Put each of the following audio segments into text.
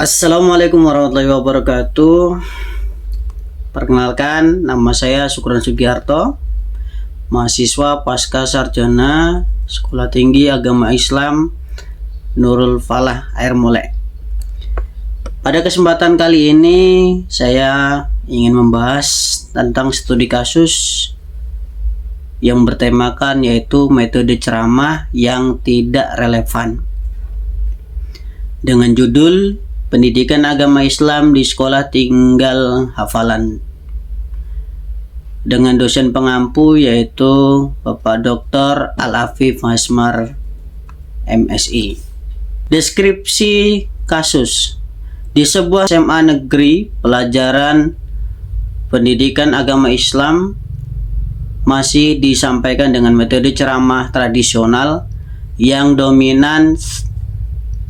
Assalamualaikum warahmatullahi wabarakatuh. Perkenalkan, nama saya Sukron Sugiarto, mahasiswa Pasca Sarjana Sekolah Tinggi Agama Islam Nurul Falah Air Molek. Pada kesempatan kali ini saya ingin membahas tentang studi kasus yang bertemakan yaitu metode ceramah yang tidak relevan, dengan judul Pendidikan Agama Islam di Sekolah Tinggal Hafalan, dengan dosen pengampu yaitu Bapak Dr. Al-Afif Hasmar MSI. Deskripsi kasus: di sebuah SMA negeri, pelajaran pendidikan agama Islam masih disampaikan dengan metode ceramah tradisional yang dominan.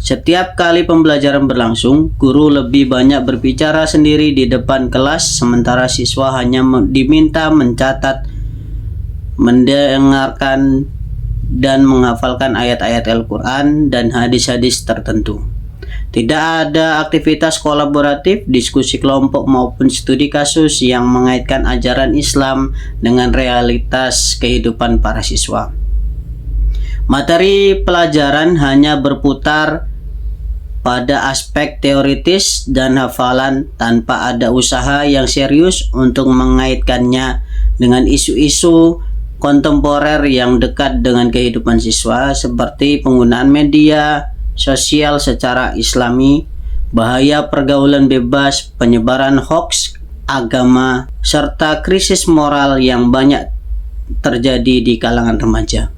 Setiap kali pembelajaran berlangsung, guru lebih banyak berbicara sendiri di depan kelas, sementara siswa hanya diminta mencatat, mendengarkan, dan menghafalkan ayat-ayat Al-Quran dan hadis-hadis tertentu. Tidak ada aktivitas kolaboratif, diskusi kelompok maupun studi kasus yang mengaitkan ajaran Islam dengan realitas kehidupan para siswa. Materi pelajaran hanya berputar pada aspek teoritis dan hafalan tanpa ada usaha yang serius untuk mengaitkannya dengan isu-isu kontemporer yang dekat dengan kehidupan siswa, seperti penggunaan media sosial secara Islami, bahaya pergaulan bebas, penyebaran hoaks agama, serta krisis moral yang banyak terjadi di kalangan remaja.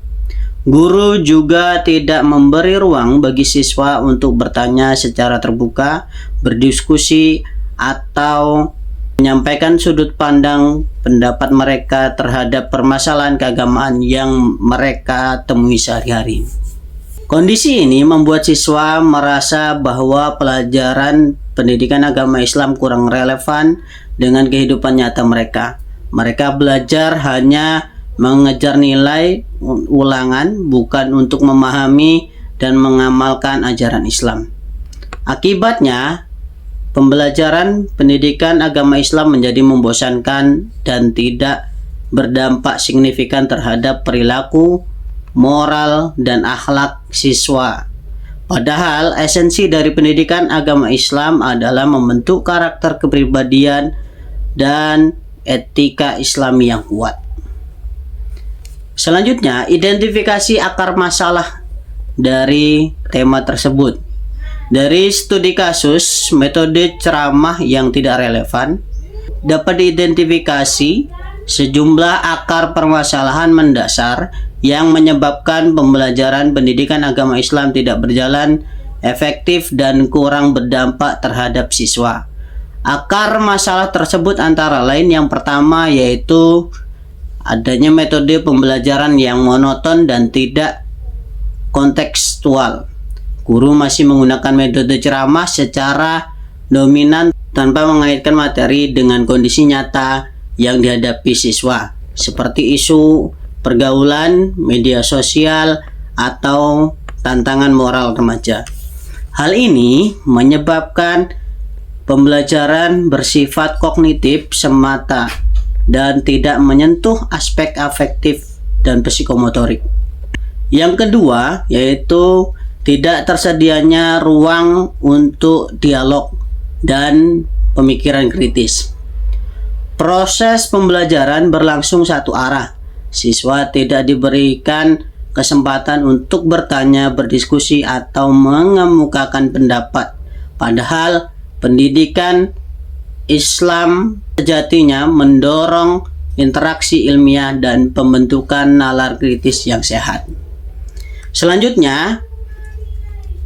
Guru juga tidak memberi ruang bagi siswa untuk bertanya secara terbuka, berdiskusi, atau menyampaikan sudut pandang pendapat mereka terhadap permasalahan keagamaan yang mereka temui sehari-hari. Kondisi ini membuat siswa merasa bahwa pelajaran pendidikan agama Islam kurang relevan dengan kehidupan nyata mereka. Mereka belajar hanya mengejar nilai ulangan, bukan untuk memahami dan mengamalkan ajaran Islam. Akibatnya, pembelajaran pendidikan agama Islam menjadi membosankan dan tidak berdampak signifikan terhadap perilaku, moral, dan akhlak siswa. Padahal esensi dari pendidikan agama Islam adalah membentuk karakter kepribadian dan etika Islami yang kuat. Selanjutnya, identifikasi akar masalah dari tema tersebut. Dari studi kasus, metode ceramah yang tidak relevan dapat diidentifikasi sejumlah akar permasalahan mendasar yang menyebabkan pembelajaran pendidikan agama Islam tidak berjalan efektif dan kurang berdampak terhadap siswa. Akar masalah tersebut antara lain yang pertama yaitu adanya metode pembelajaran yang monoton dan tidak kontekstual. Guru masih menggunakan metode ceramah secara dominan tanpa mengaitkan materi dengan kondisi nyata yang dihadapi siswa, seperti isu pergaulan, media sosial, atau tantangan moral remaja. Hal ini menyebabkan pembelajaran bersifat kognitif semata dan tidak menyentuh aspek afektif dan psikomotorik. Yang kedua yaitu tidak tersedianya ruang untuk dialog dan pemikiran kritis. Proses pembelajaran berlangsung satu arah. Siswa tidak diberikan kesempatan untuk bertanya, berdiskusi, atau mengemukakan pendapat. Padahal pendidikan Islam sejatinya mendorong interaksi ilmiah dan pembentukan nalar kritis yang sehat. Selanjutnya,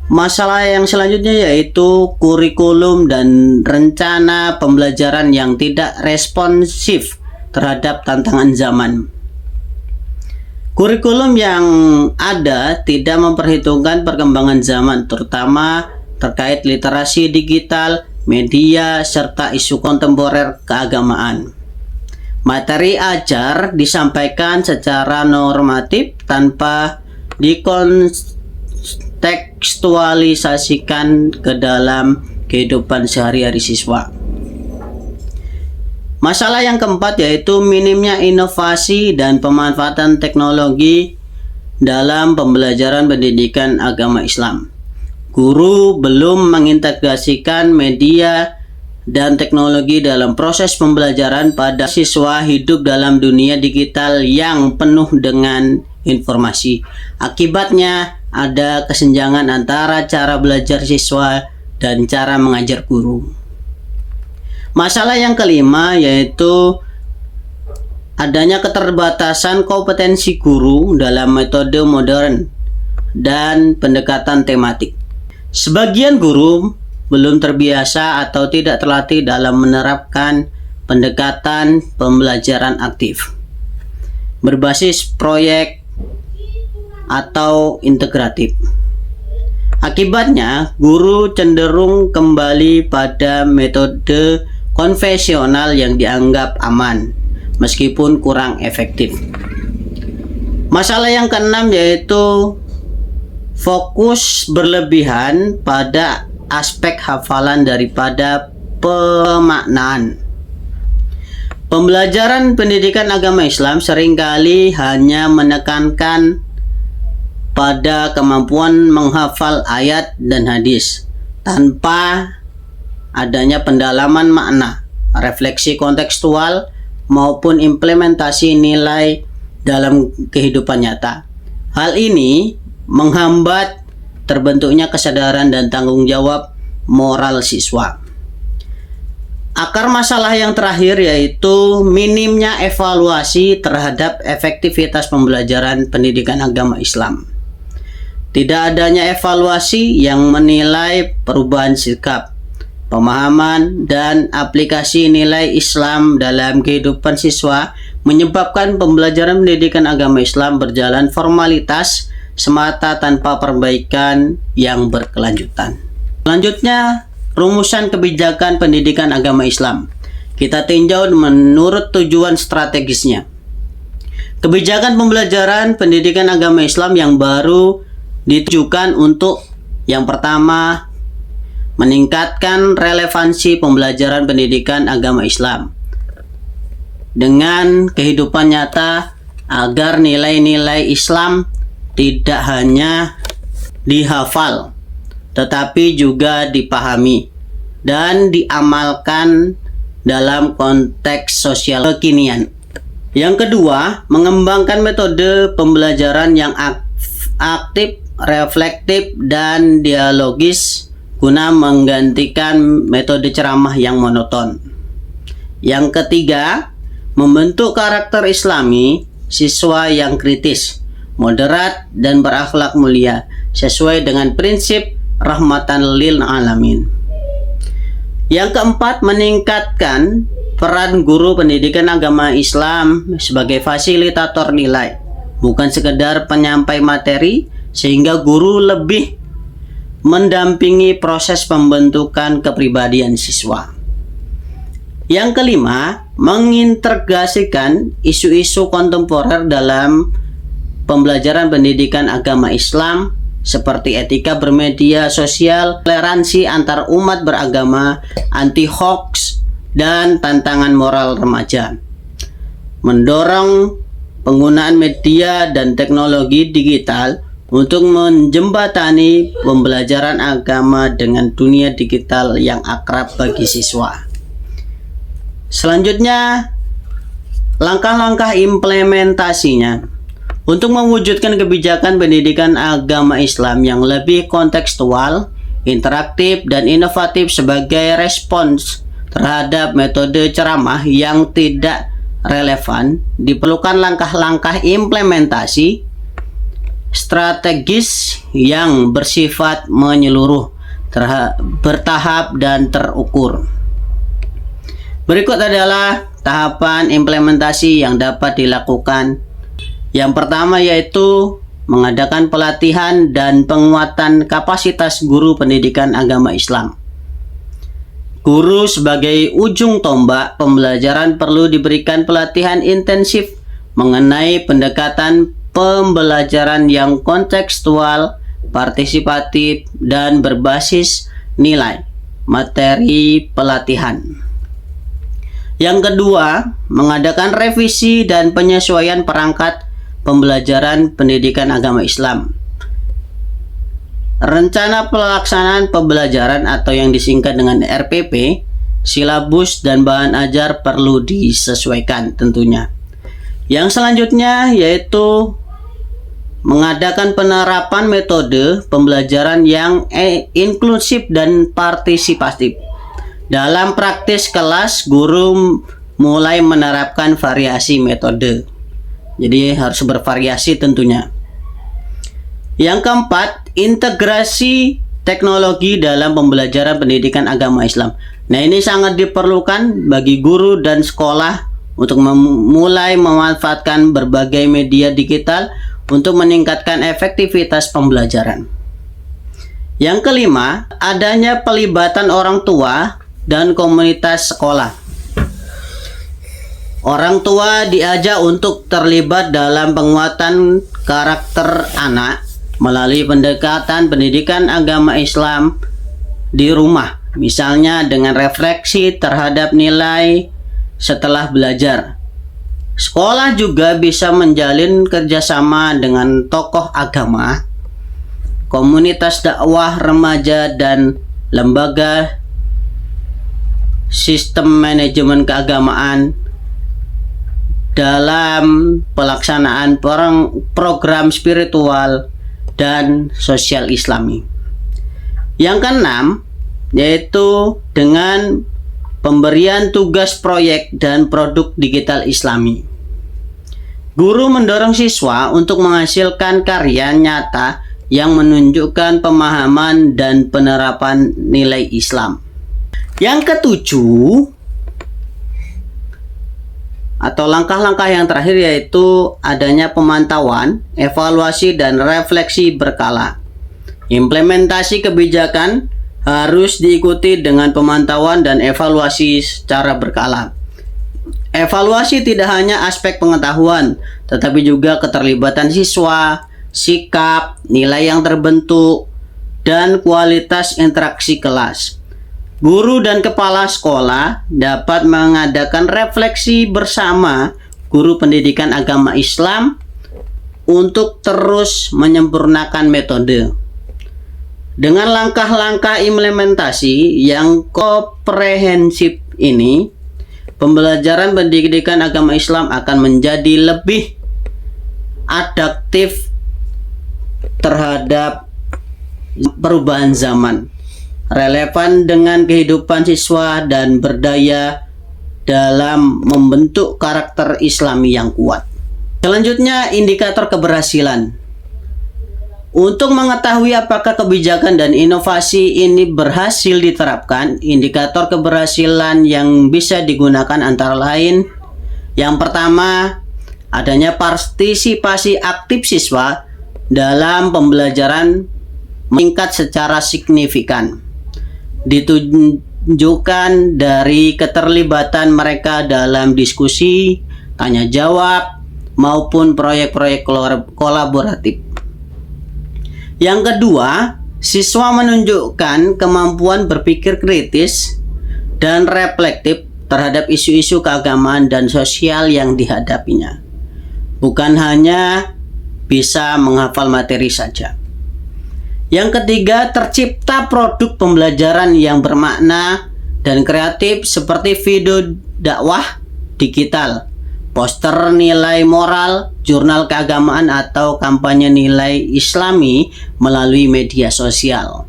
masalah yang selanjutnya yaitu kurikulum dan rencana pembelajaran yang tidak responsif terhadap tantangan zaman. Kurikulum yang ada tidak memperhitungkan perkembangan zaman, terutama terkait literasi digital, media, serta isu kontemporer keagamaan. Materi ajar disampaikan secara normatif tanpa dikontekstualisasikan ke dalam kehidupan sehari-hari siswa. Masalah yang keempat yaitu minimnya inovasi dan pemanfaatan teknologi dalam pembelajaran pendidikan agama Islam. Guru belum mengintegrasikan media dan teknologi dalam proses pembelajaran pada siswa hidup dalam dunia digital yang penuh dengan informasi. Akibatnya ada kesenjangan antara cara belajar siswa dan cara mengajar guru. Masalah yang kelima yaitu adanya keterbatasan kompetensi guru dalam metode modern dan pendekatan tematik. Sebagian guru belum terbiasa atau tidak terlatih dalam menerapkan pendekatan pembelajaran aktif berbasis proyek atau integratif. Akibatnya, guru cenderung kembali pada metode konvensional yang dianggap aman, meskipun kurang efektif. Masalah yang keenam yaitu fokus berlebihan pada aspek hafalan daripada pemaknaan. Pembelajaran pendidikan agama Islam seringkali hanya menekankan pada kemampuan menghafal ayat dan hadis tanpa adanya pendalaman makna, refleksi kontekstual, maupun implementasi nilai dalam kehidupan nyata. Hal ini menghambat terbentuknya kesadaran dan tanggung jawab moral siswa. Akar masalah yang terakhir yaitu minimnya evaluasi terhadap efektivitas pembelajaran pendidikan agama Islam. Tidak adanya evaluasi yang menilai perubahan sikap, pemahaman, dan aplikasi nilai Islam dalam kehidupan siswa menyebabkan pembelajaran pendidikan agama Islam berjalan formalitas semata tanpa perbaikan yang berkelanjutan. Selanjutnya, rumusan kebijakan pendidikan agama Islam. Kita tinjau menurut tujuan strategisnya. Kebijakan pembelajaran pendidikan agama Islam yang baru ditujukan untuk yang pertama, meningkatkan relevansi pembelajaran pendidikan agama Islam dengan kehidupan nyata agar nilai-nilai Islam tidak hanya dihafal tetapi juga dipahami dan diamalkan dalam konteks sosial kekinian. Yang kedua, mengembangkan metode pembelajaran yang aktif, reflektif, dan dialogis guna menggantikan metode ceramah yang monoton. Yang ketiga, membentuk karakter Islami siswa yang kritis, moderat, dan berakhlak mulia sesuai dengan prinsip rahmatan lil alamin. Yang keempat, meningkatkan peran guru pendidikan agama Islam sebagai fasilitator nilai, bukan sekedar penyampai materi, sehingga guru lebih mendampingi proses pembentukan kepribadian siswa. Yang kelima, mengintegrasikan isu-isu kontemporer dalam pembelajaran pendidikan agama Islam seperti etika bermedia sosial, toleransi antar umat beragama, anti-hoax, dan tantangan moral remaja. Mendorong penggunaan media dan teknologi digital untuk menjembatani pembelajaran agama dengan dunia digital yang akrab bagi siswa. Selanjutnya, langkah-langkah implementasinya. Untuk mewujudkan kebijakan pendidikan agama Islam yang lebih kontekstual, interaktif, dan inovatif sebagai respons terhadap metode ceramah yang tidak relevan, diperlukan langkah-langkah implementasi strategis yang bersifat menyeluruh, bertahap, dan terukur. Berikut adalah tahapan implementasi yang dapat dilakukan. Yang pertama yaitu mengadakan pelatihan dan penguatan kapasitas guru pendidikan agama Islam. Guru sebagai ujung tombak pembelajaran perlu diberikan pelatihan intensif mengenai pendekatan pembelajaran yang kontekstual, partisipatif, dan berbasis nilai materi pelatihan. Yang kedua, mengadakan revisi dan penyesuaian perangkat pembelajaran pendidikan agama Islam. Rencana pelaksanaan pembelajaran atau yang disingkat dengan RPP, silabus dan bahan ajar perlu disesuaikan tentunya. Yang selanjutnya yaitu mengadakan penerapan metode pembelajaran yang inklusif dan partisipatif. Dalam praktis kelas, guru mulai menerapkan variasi metode. Jadi harus bervariasi tentunya. Yang keempat, integrasi teknologi dalam pembelajaran pendidikan agama Islam. Nah, ini sangat diperlukan bagi guru dan sekolah untuk mulai memanfaatkan berbagai media digital untuk meningkatkan efektivitas pembelajaran. Yang kelima, adanya pelibatan orang tua dan komunitas sekolah. Orang tua diajak untuk terlibat dalam penguatan karakter anak melalui pendekatan pendidikan agama Islam di rumah, misalnya dengan refleksi terhadap nilai setelah belajar. Sekolah juga bisa menjalin kerjasama dengan tokoh agama, komunitas dakwah remaja, dan lembaga sistem manajemen keagamaan dalam pelaksanaan program spiritual dan sosial Islami. Yang keenam, yaitu dengan pemberian tugas proyek dan produk digital Islami. Guru mendorong siswa untuk menghasilkan karya nyata yang menunjukkan pemahaman dan penerapan nilai Islam. Yang ketujuh, atau langkah-langkah yang terakhir, yaitu adanya pemantauan, evaluasi, dan refleksi berkala. Implementasi kebijakan harus diikuti dengan pemantauan dan evaluasi secara berkala. Evaluasi tidak hanya aspek pengetahuan, tetapi juga keterlibatan siswa, sikap, nilai yang terbentuk, dan kualitas interaksi kelas. Guru dan kepala sekolah dapat mengadakan refleksi bersama guru pendidikan agama Islam untuk terus menyempurnakan metode. Dengan langkah-langkah implementasi yang komprehensif ini, pembelajaran pendidikan agama Islam akan menjadi lebih adaptif terhadap perubahan zaman, relevan dengan kehidupan siswa, dan berdaya dalam membentuk karakter Islami yang kuat. Selanjutnya, indikator keberhasilan. Untuk mengetahui apakah kebijakan dan inovasi ini berhasil diterapkan, indikator keberhasilan yang bisa digunakan antara lain: yang pertama, adanya partisipasi aktif siswa dalam pembelajaran meningkat secara signifikan, ditunjukkan dari keterlibatan mereka dalam diskusi, tanya jawab, maupun proyek-proyek kolaboratif. Yang kedua, siswa menunjukkan kemampuan berpikir kritis dan reflektif terhadap isu-isu keagamaan dan sosial yang dihadapinya, bukan hanya bisa menghafal materi saja. Yang ketiga, tercipta produk pembelajaran yang bermakna dan kreatif seperti video dakwah digital, poster nilai moral, jurnal keagamaan, atau kampanye nilai Islami melalui media sosial.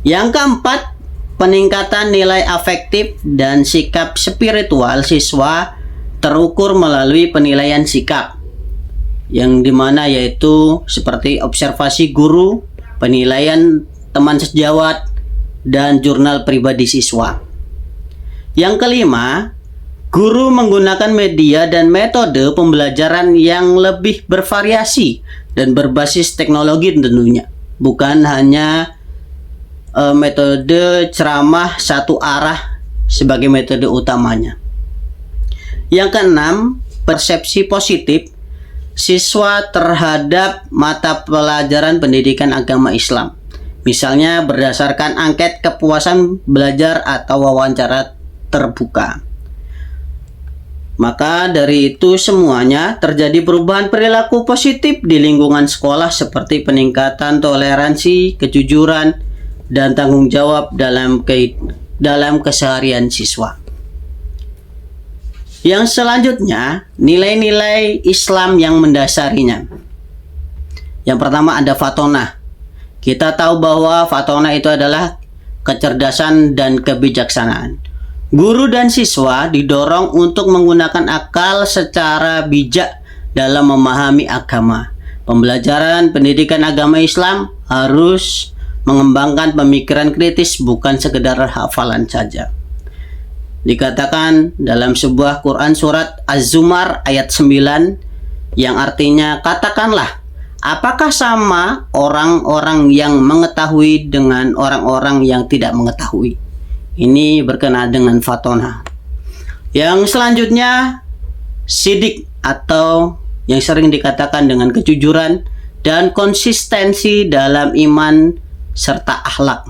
Yang keempat, peningkatan nilai afektif dan sikap spiritual siswa terukur melalui penilaian sikap, yang dimana yaitu seperti observasi guru, penilaian teman sejawat, dan jurnal pribadi siswa. Yang kelima, guru menggunakan media dan metode pembelajaran yang lebih bervariasi dan berbasis teknologi tentunya, bukan hanya metode ceramah satu arah sebagai metode utamanya. Yang keenam, persepsi positif siswa terhadap mata pelajaran pendidikan agama Islam. misalnya berdasarkan angket kepuasan belajar atau wawancara terbuka. Maka dari itu semuanya terjadi perubahan perilaku positif di lingkungan sekolah seperti peningkatan toleransi, kejujuran, dan tanggung jawab dalam keseharian siswa. Yang selanjutnya, nilai-nilai Islam yang mendasarinya. Yang pertama ada fatonah. Kita tahu bahwa fatonah itu adalah kecerdasan dan kebijaksanaan. Guru dan siswa didorong untuk menggunakan akal secara bijak dalam memahami agama. Pembelajaran pendidikan agama Islam harus mengembangkan pemikiran kritis, bukan sekedar hafalan saja. Dikatakan dalam sebuah Quran surat Az-Zumar ayat 9 yang artinya, katakanlah, apakah sama orang-orang yang mengetahui dengan orang-orang yang tidak mengetahui? Ini berkenaan dengan fatonah. Yang selanjutnya, sidik atau yang sering dikatakan dengan kejujuran dan konsistensi dalam iman serta akhlak.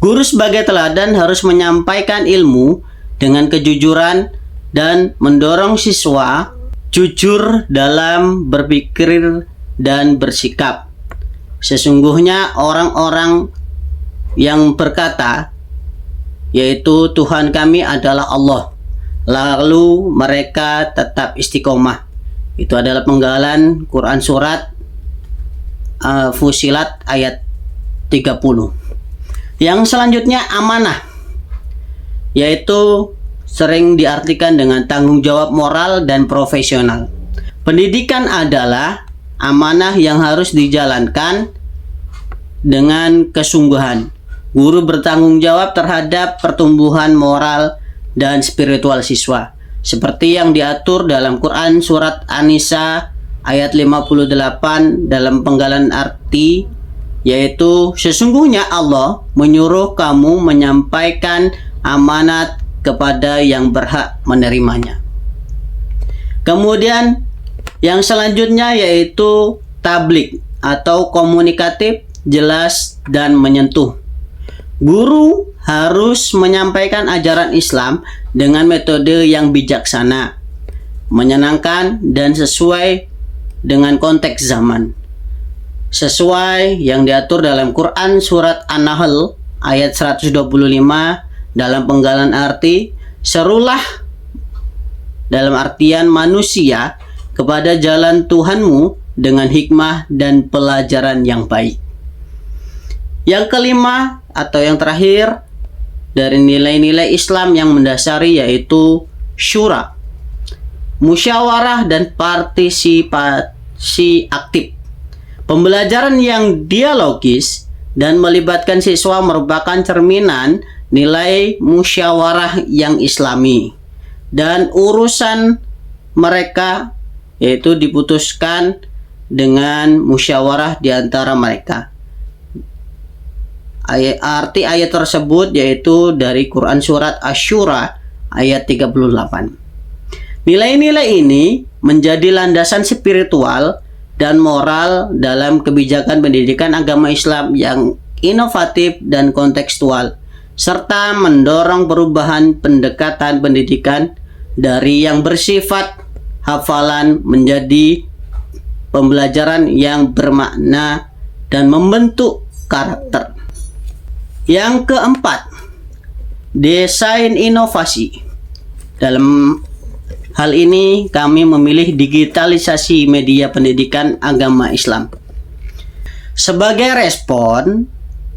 Guru sebagai teladan harus menyampaikan ilmu dengan kejujuran dan mendorong siswa jujur dalam berpikir dan bersikap. Sesungguhnya orang-orang yang berkata, yaitu Tuhan kami adalah Allah, lalu mereka tetap istiqomah. Itu adalah penggalan Quran surat Fusilat ayat 30. Yang selanjutnya amanah, yaitu sering diartikan dengan tanggung jawab moral dan profesional. Pendidikan adalah amanah yang harus dijalankan dengan kesungguhan. Guru bertanggung jawab terhadap pertumbuhan moral dan spiritual siswa, seperti yang diatur dalam Quran surat An-Nisa ayat 58 dalam penggalan arti, yaitu sesungguhnya Allah menyuruh kamu menyampaikan amanat kepada yang berhak menerimanya. Kemudian yang selanjutnya yaitu tabligh atau komunikatif, jelas dan menyentuh. Guru harus menyampaikan ajaran Islam dengan metode yang bijaksana, menyenangkan dan sesuai dengan konteks zaman. Sesuai yang diatur dalam Quran surat An-Nahl ayat 125 dalam penggalan arti, serulah dalam artian manusia kepada jalan Tuhanmu dengan hikmah dan pelajaran yang baik. Yang kelima atau yang terakhir dari nilai-nilai Islam yang mendasari yaitu syura, musyawarah dan partisipasi aktif. Pembelajaran yang dialogis dan melibatkan siswa merupakan cerminan nilai musyawarah yang Islami, dan urusan mereka yaitu diputuskan dengan musyawarah di antara mereka. Arti ayat tersebut yaitu dari Quran surat Asy-Syura ayat 38. Nilai-nilai ini menjadi landasan spiritual dan moral dalam kebijakan pendidikan agama Islam yang inovatif dan kontekstual, serta mendorong perubahan pendekatan pendidikan dari yang bersifat hafalan menjadi pembelajaran yang bermakna dan membentuk karakter. Yang keempat, desain inovasi. Dalam hal ini kami memilih digitalisasi media pendidikan agama Islam sebagai respon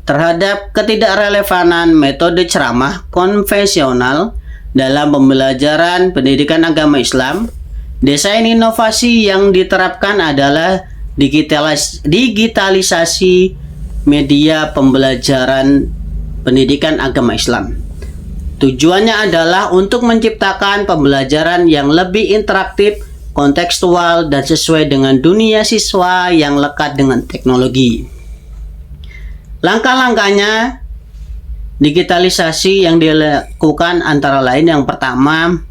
terhadap ketidakrelevanan metode ceramah konvensional dalam pembelajaran pendidikan agama Islam. Desain inovasi yang diterapkan adalah digitalisasi media pembelajaran pendidikan agama Islam. Tujuannya adalah untuk menciptakan pembelajaran yang lebih interaktif, kontekstual, dan sesuai dengan dunia siswa yang lekat dengan teknologi. Langkah-langkahnya digitalisasi yang dilakukan antara lain yang pertama,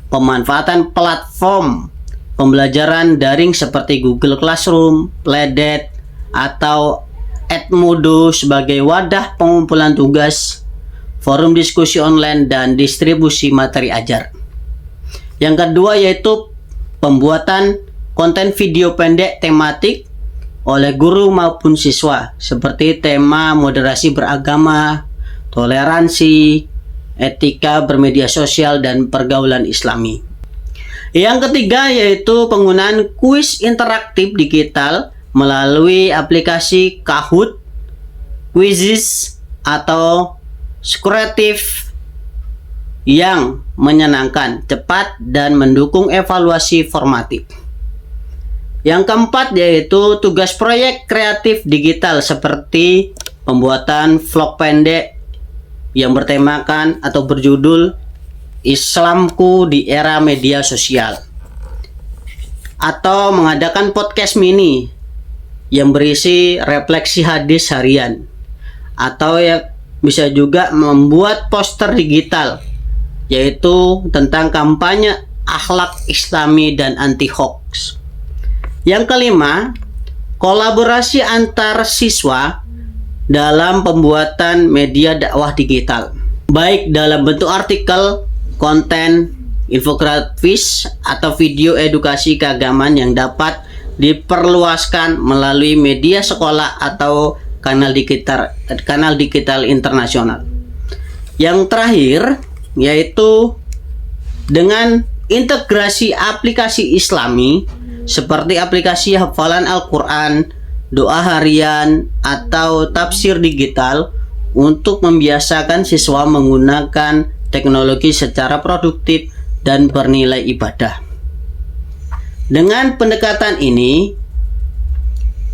pemanfaatan platform pembelajaran daring seperti Google Classroom, Pleded, atau Edmodo sebagai wadah pengumpulan tugas, forum diskusi online, dan distribusi materi ajar. Yang kedua yaitu pembuatan konten video pendek tematik oleh guru maupun siswa seperti tema moderasi beragama, toleransi, etika bermedia sosial, dan pergaulan Islami. Yang ketiga yaitu penggunaan kuis interaktif digital melalui aplikasi Kahoot, Quizizz, atau Screencast yang menyenangkan, cepat, dan mendukung evaluasi formatif. Yang keempat yaitu tugas proyek kreatif digital seperti pembuatan vlog pendek yang bertemakan atau berjudul Islamku di Era Media Sosial, atau mengadakan podcast mini yang berisi refleksi hadis harian, atau yang bisa juga membuat poster digital yaitu tentang kampanye akhlak Islami dan anti hoax. Yang kelima, kolaborasi antar siswa dalam pembuatan media dakwah digital, baik dalam bentuk artikel, konten, infografis, atau video edukasi keagamaan yang dapat diperluaskan melalui media sekolah atau kanal digital internasional. Yang terakhir yaitu dengan integrasi aplikasi Islami seperti aplikasi hafalan Al-Quran, doa harian, atau tafsir digital untuk membiasakan siswa menggunakan teknologi secara produktif dan bernilai ibadah. Dengan pendekatan ini,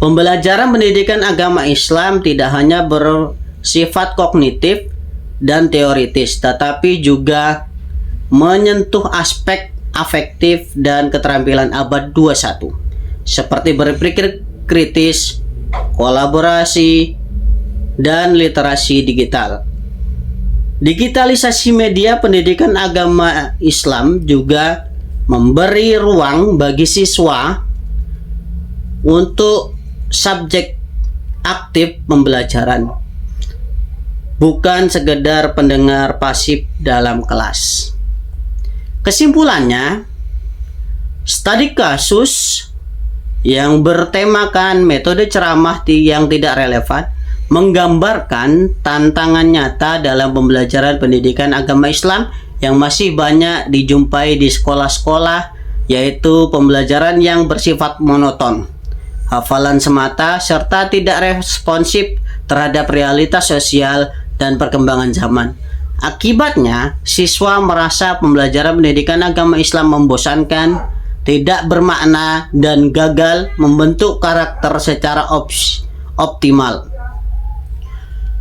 pembelajaran pendidikan agama Islam tidak hanya bersifat kognitif dan teoritis, tetapi juga menyentuh aspek afektif dan keterampilan abad 21 seperti berpikir kritis, kolaborasi, dan literasi digital. Digitalisasi media pendidikan agama Islam juga memberi ruang bagi siswa untuk subjek aktif pembelajaran, bukan sekedar pendengar pasif dalam kelas. Kesimpulannya, studi kasus yang bertemakan metode ceramah yang tidak relevan menggambarkan tantangan nyata dalam pembelajaran pendidikan agama Islam yang masih banyak dijumpai di sekolah-sekolah, yaitu pembelajaran yang bersifat monoton, hafalan semata, serta tidak responsif terhadap realitas sosial dan perkembangan zaman. Akibatnya, siswa merasa pembelajaran pendidikan agama Islam membosankan, tidak bermakna, dan gagal membentuk karakter secara optimal.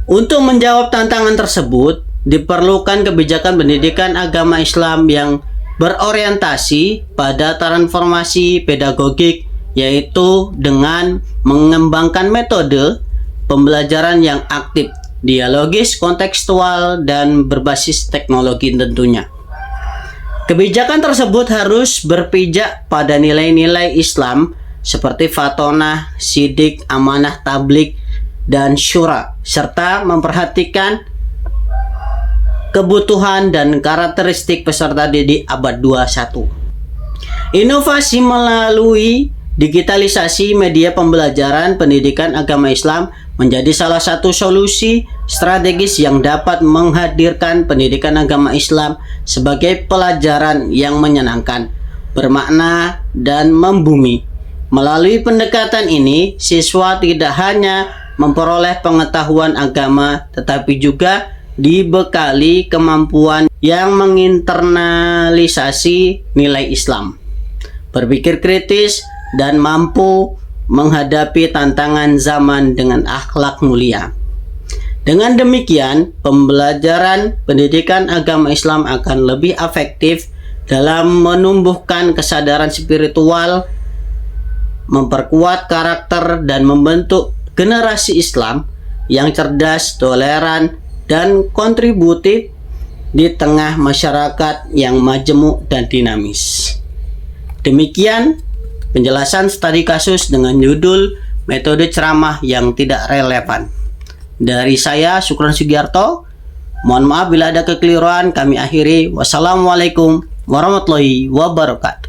Untuk menjawab tantangan tersebut, diperlukan kebijakan pendidikan agama Islam yang berorientasi pada transformasi pedagogik, yaitu dengan mengembangkan metode pembelajaran yang aktif, dialogis, kontekstual, dan berbasis teknologi tentunya. Kebijakan tersebut harus berpijak pada nilai-nilai Islam seperti fatonah, sidik, amanah, tablik, dan syura, serta memperhatikan kebutuhan dan karakteristik peserta didik abad 21. Inovasi melalui digitalisasi media pembelajaran pendidikan agama Islam menjadi salah satu solusi strategis yang dapat menghadirkan pendidikan agama Islam sebagai pelajaran yang menyenangkan, bermakna, dan membumi. Melalui pendekatan ini, siswa tidak hanya memperoleh pengetahuan agama, tetapi juga dibekali kemampuan yang menginternalisasi nilai Islam, berpikir kritis, dan mampu menghadapi tantangan zaman dengan akhlak mulia. Dengan demikian, pembelajaran pendidikan agama Islam akan lebih efektif dalam menumbuhkan kesadaran spiritual, memperkuat karakter, dan membentuk generasi Islam yang cerdas, toleran, dan kontributif di tengah masyarakat yang majemuk dan dinamis. Demikian penjelasan studi kasus dengan judul metode ceramah yang tidak relevan. Dari saya, Syukron Sugiarto, mohon maaf bila ada kekeliruan, kami akhiri. Wassalamualaikum warahmatullahi wabarakatuh.